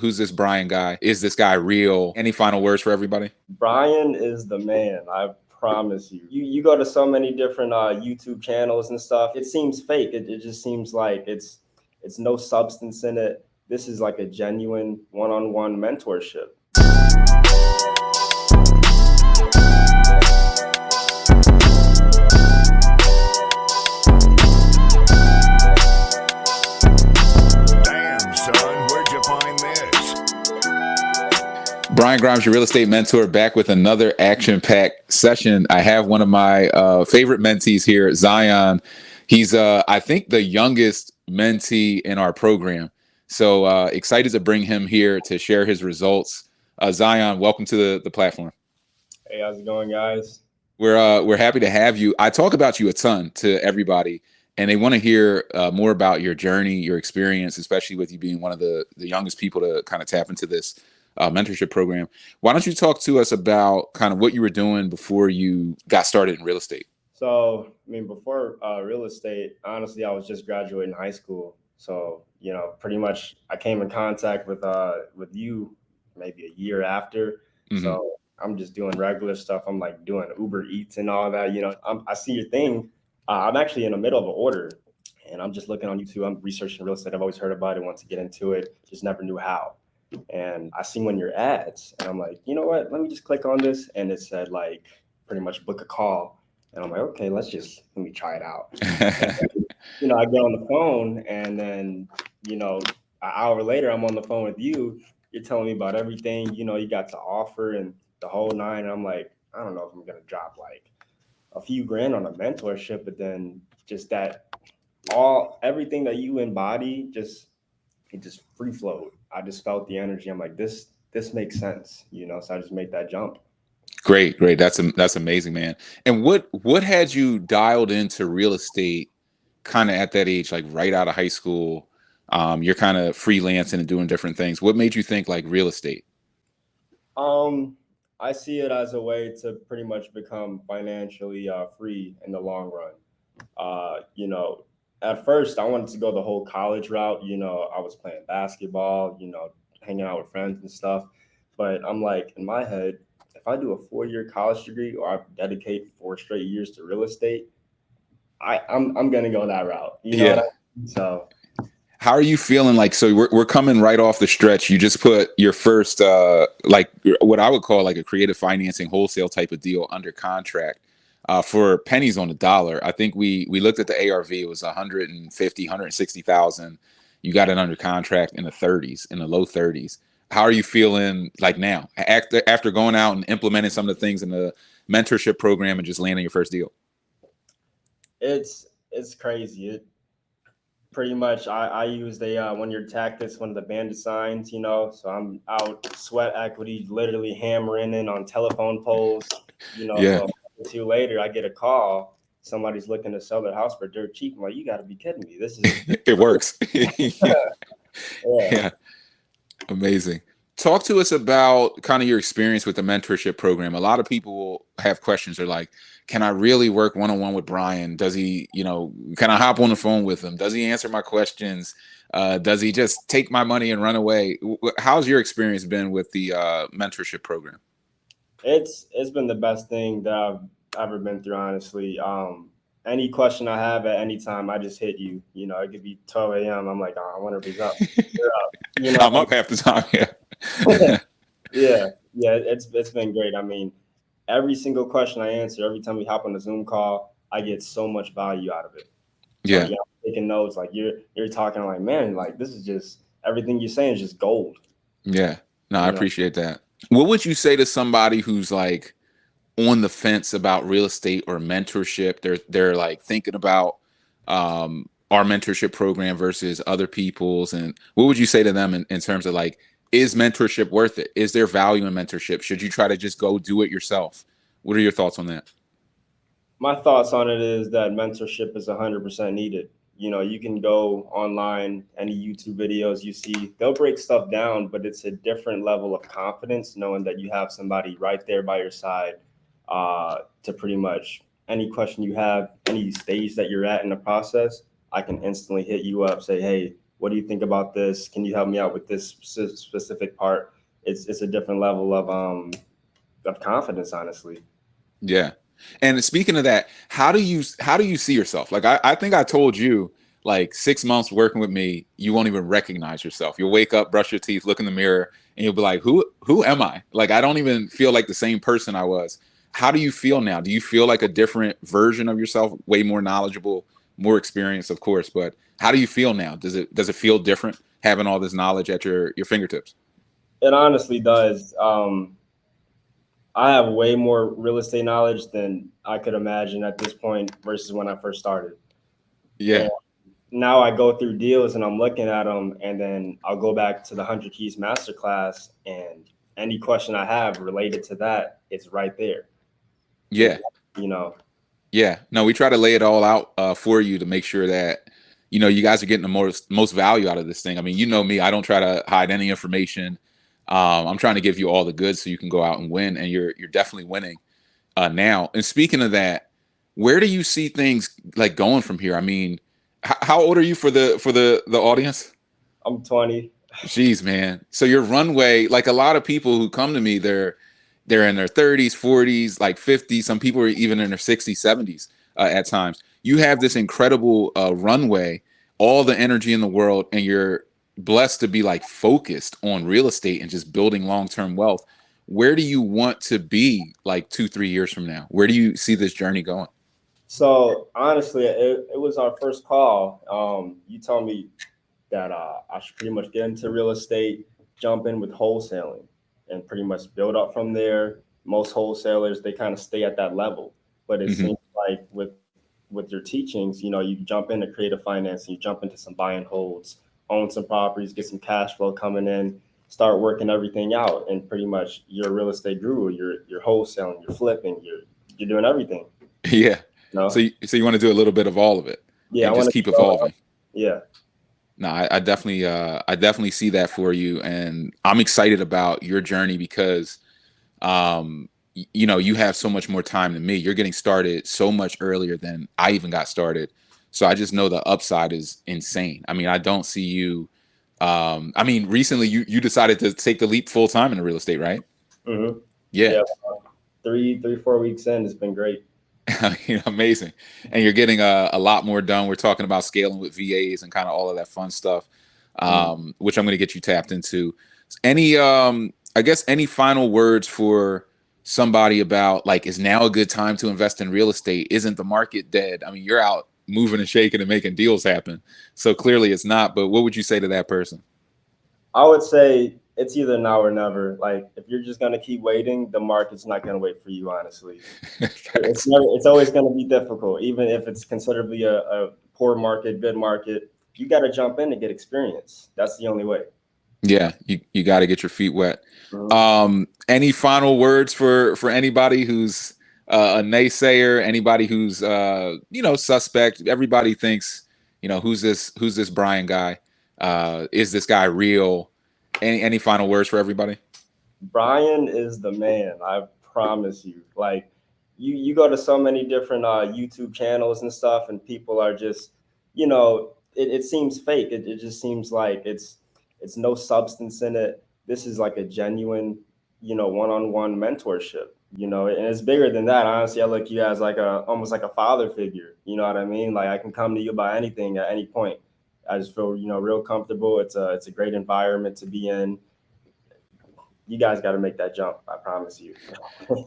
Who's this Brian guy? Is this guy real? Any final words for everybody? Brian is the man. I promise you. You go to so many different YouTube channels and stuff. It seems fake. It just seems like it's no substance in it. This is like a genuine one-on-one mentorship. Brian Grimes, your real estate mentor, back with another action-packed session. I have one of my favorite mentees here, Zion. He's, I think, the youngest mentee in our program. So excited to bring him here to share his results. Zion, welcome to the platform. Hey, how's it going, guys? We're happy to have you. I talk about you a ton to everybody, and they want to hear more about your journey, your experience, especially with you being one of the youngest people to kind of tap into this mentorship program. Why don't you talk to us about kind of what you were doing before you got started in real estate? So, I mean, before real estate, honestly, I was just graduating high school. So, pretty much I came in contact with you maybe a year after. Mm-hmm. So I'm just doing regular stuff. I'm like doing Uber Eats and all that. I see your thing. I'm actually in the middle of an order, and I'm just looking on YouTube. I'm researching real estate. I've always heard about it, want to get into it, just never knew how. And I seen one of your ads, and I'm like, you know what? Let me just click on this, and it said like pretty much book a call. And I'm like, okay, let me try it out. And, I get on the phone, and then an hour later, I'm on the phone with you. You're telling me about everything you got to offer and the whole nine. And I'm like, I don't know if I'm gonna drop like a few grand on a mentorship, but then just everything that you embody, it just free flowed. I just felt the energy. I'm like, this makes sense, so I just made that jump. Great. That's amazing, man. And what had you dialed into real estate kind of at that age, like right out of high school? You're kind of freelancing and doing different things. What made you think like real estate? I see it as a way to pretty much become financially free in the long run. At first, I wanted to go the whole college route. I was playing basketball, hanging out with friends and stuff. But I'm like, in my head, if I do a 4-year college degree or I dedicate 4 straight years to real estate, I'm going to go that route. You know what I mean? So how are you feeling? Like, so we're coming right off the stretch. You just put your first, like what I would call like a creative financing wholesale type of deal under contract. For pennies on the dollar. I think we looked at the ARV. It was 160,000. You got it under contract in the 30s, in the low 30s. How are you feeling like now after going out and implementing some of the things in the mentorship program and just landing your first deal? It's crazy. Pretty much I used one of your tactics, one of the bandit signs, so I'm out sweat equity, literally hammering in on telephone poles, So two later, I get a call. Somebody's looking to sell their house for dirt cheap. I'm like, you got to be kidding me. This is it works. Yeah. Amazing. Talk to us about kind of your experience with the mentorship program. A lot of people have questions. They're like, can I really work one-on-one with Brian? Does he, can I hop on the phone with him? Does he answer my questions? Does he just take my money and run away? How's your experience been with the mentorship program? It's been the best thing that I've ever been through, honestly. Any question I have at any time, I just hit you. It could be 12 a.m. I'm like, oh, I wonder if he's up. You're up. I'm up half the time. Yeah. It's been great. I mean, every single question I answer, every time we hop on the Zoom call, I get so much value out of it. So, I'm taking notes. Like you're talking like, man, like this is just everything you're saying is just gold. Yeah. No, I appreciate that. What would you say to somebody who's like on the fence about real estate or mentorship? They're like thinking about our mentorship program versus other people's, and what would you say to them in terms of like, is mentorship worth it? Is there value in mentorship? Should you try to just go do it yourself? What are your thoughts on that? My thoughts on it is that mentorship is 100% needed. You can go online, any YouTube videos you see, they'll break stuff down, but it's a different level of confidence knowing that you have somebody right there by your side to pretty much any question you have, any stage that you're at in the process, I can instantly hit you up, say, hey, what do you think about this? Can you help me out with this specific part? It's a different level of confidence, honestly. Yeah. And speaking of that, how do you see yourself? Like I think I told you like 6 months working with me, you won't even recognize yourself. You'll wake up, brush your teeth, look in the mirror, and you'll be like, who am I? Like I don't even feel like the same person I was. How do you feel now? Do you feel like a different version of yourself, way more knowledgeable, more experienced, of course, but how do you feel now? Does it feel different having all this knowledge at your fingertips? It honestly does. I have way more real estate knowledge than I could imagine at this point versus when I first started. And Yeah. now I go through deals and I'm looking at them, and then I'll go back to the 100 Keys Masterclass, and any question I have related to that, it's right there. It, Yeah. you know, Yeah, no, we try to lay it all out for you to make sure that you guys are getting the most value out of this thing. I mean, you know me, I don't try to hide any information. I'm trying to give you all the goods so you can go out and win, and you're definitely winning now. And speaking of that, where do you see things like going from here? I mean, how old are you for the audience? I'm 20. Jeez, man. So your runway, like a lot of people who come to me, they're in their 30s, 40s, like 50s. Some people are even in their 60s, 70s at times. You have this incredible runway, all the energy in the world, and you're blessed to be like focused on real estate and just building long-term wealth. Where do you want to be like 2, 3 years from now? Where do you see this journey going? So honestly, it was our first call. You told me that I should pretty much get into real estate, jump in with wholesaling, and pretty much build up from there. Most wholesalers, they kind of stay at that level, but it Hmm. seems like with your teachings, you jump into creative finance, you jump into some buy and holds, own some properties, get some cash flow coming in, start working everything out, and pretty much you're a real estate guru. You're wholesaling, you're flipping, you're doing everything. Yeah. You So know? you want to do a little bit of all of it Yeah, I and just want to keep grow up. evolving. Yeah. No, I definitely see that for you, and I'm excited about your journey because you have so much more time than me. You're getting started so much earlier than I even got started. So I just know the upside is insane. I mean, I don't see you. I mean, recently you decided to take the leap full time into real estate, right? Hmm. Yeah. Yeah. 4 weeks in, it's been great. Amazing. And you're getting a lot more done. We're talking about scaling with VAs and kind of all of that fun stuff, Mhm. which I'm going to get you tapped into. Any, I guess, any final words for somebody about like, is now a good time to invest in real estate? Isn't the market dead? I mean, you're out moving and shaking and making deals happen. So clearly it's not. But what would you say to that person? I would say it's either now or never. Like if you're just gonna keep waiting, the market's not gonna wait for you. Honestly, it's Facts. never. It's always gonna be difficult, even if it's considerably a poor market, good market. You got to jump in and get experience. That's the only way. Yeah, you got to get your feet wet. Mhm. Any final words for anybody who's a naysayer, anybody who's suspect? Everybody thinks, who's this Brian guy? Is this guy real? Any final words for everybody? Brian is the man. I promise you. Like you go to so many different YouTube channels and stuff, and people are just, it seems fake. It just seems like it's no substance in it. This is like a genuine, one-on-one mentorship. And it's bigger than that. Honestly, I look at you as like a almost like a father figure. You know what I mean? Like I can come to you about anything at any point. I just feel real comfortable. It's a great environment to be in. You guys got to make that jump. I promise you.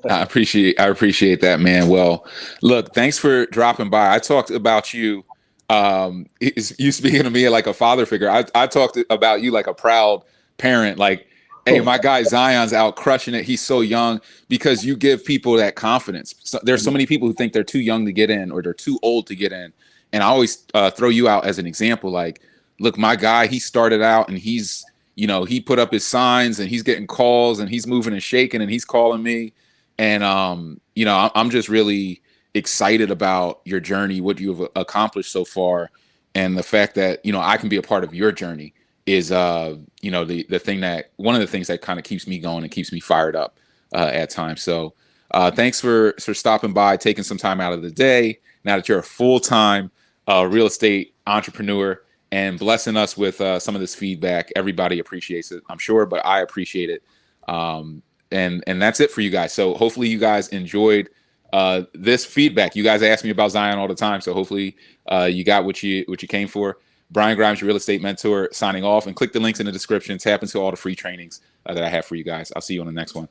I appreciate that, man. Well, look, thanks for dropping by. I talked about you, you speaking to me like a father figure. I talked about you like a proud parent. Like, hey, my guy Zion's out crushing it. He's so young because you give people that confidence. So, there's so many people who think they're too young to get in or they're too old to get in, and I always throw you out as an example. Like, look, my guy, he started out and he put up his signs and he's getting calls and he's moving and shaking and he's calling me. And I'm just really excited about your journey, what you've accomplished so far, and the fact that I can be a part of your journey is the thing that one of the things that kind of keeps me going and keeps me fired up at times. So thanks for stopping by, taking some time out of the day. Now that you're a full time real estate entrepreneur, and blessing us with some of this feedback. Everybody appreciates it, I'm sure, but I appreciate it. And that's it for you guys. So hopefully you guys enjoyed this feedback. You guys ask me about Zion all the time, so hopefully you got what you came for. Brian Grimes, your real estate mentor, signing off. And click the links in the description. Tap into all the free trainings that I have for you guys. I'll see you on the next one.